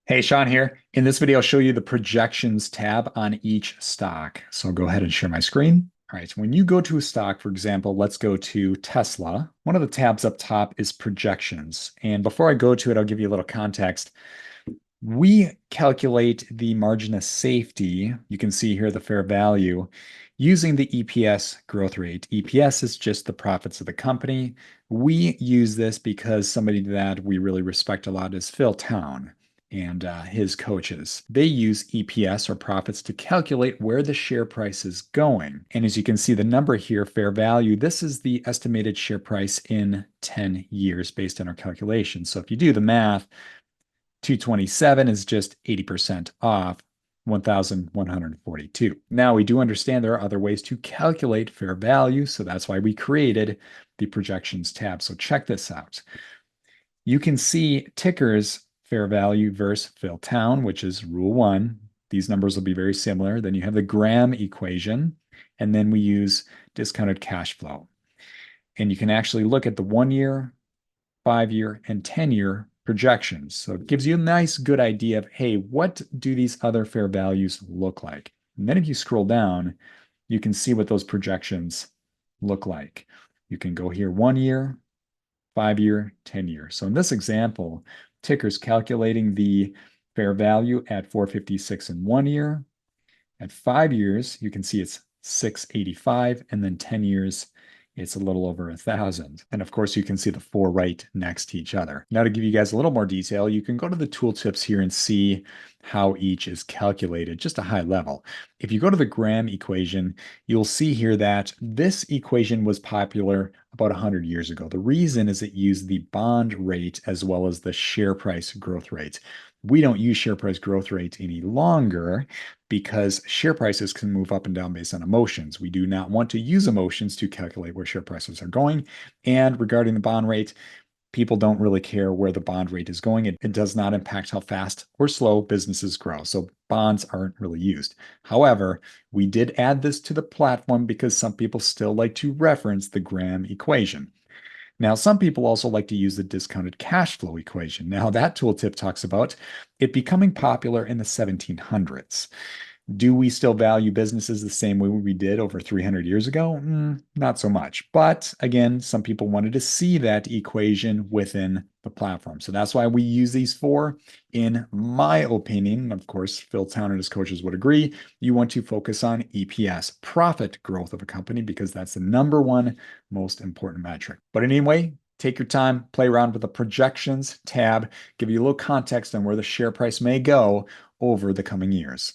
Hey, Sean here. In this video, I'll show you the projections tab on each stock. So I'll go ahead and share my screen. All right, so when you go to a stock, for example, let's go to Tesla. One of the tabs up top is projections. And before I go to it, I'll give you a little context. We calculate the margin of safety. You can see here the fair value using the EPS growth rate. EPS is just the profits of the company. We use this because somebody that we really respect a lot is Phil Town and his coaches. They use EPS or profits to calculate where the share price is going. And as you can see, the number here, fair value, this is the estimated share price in 10 years based on our calculations. So if you do the math, 227 is just 80% off 1,142. Now, we do understand there are other ways to calculate fair value, so that's why we created the projections tab. So check this out. You can see Tykr's fair value versus Phil Town, which is rule one. These numbers will be very similar. Then you have the Graham equation, and then we use discounted cash flow. And you can actually look at the 1 year, 5 year, and 10-year projections. So it gives you a nice, good idea of, hey, what do these other fair values look like? And then if you scroll down, you can see what those projections look like. You can go here 1 year, 5 year, 10 year. So in this example, Tykr's calculating the fair value at 456 in 1 year. At 5 years, you can see it's 685, and then 10 years, it's a little over 1,000. And of course, you can see the four right next to each other. Now, to give you guys a little more detail, you can go to the tooltips here and see how each is calculated, just a high level. If you go to the Graham equation, you'll see here that this equation was popular about 100 years ago. The reason is it used the bond rate as well as the share price growth rate. We don't use share price growth rate any longer because share prices can move up and down based on emotions. We do not want to use emotions to calculate where share prices are going. And regarding the bond rate, people don't really care where the bond rate is going. It does not impact how fast or slow businesses grow. So bonds aren't really used. However, we did add this to the platform because some people still like to reference the Graham equation. Now, some people also like to use the discounted cash flow equation. Now, that tooltip talks about it becoming popular in the 1700s. Do we still value businesses the same way we did over 300 years ago? Not so much. But again, some people wanted to see that equation within the platform. So that's why we use these four. In my opinion, of course, Phil Town and his coaches would agree, you want to focus on EPS, profit growth of a company, because that's the number one most important metric. But anyway, take your time, play around with the projections tab, give you a little context on where the share price may go over the coming years.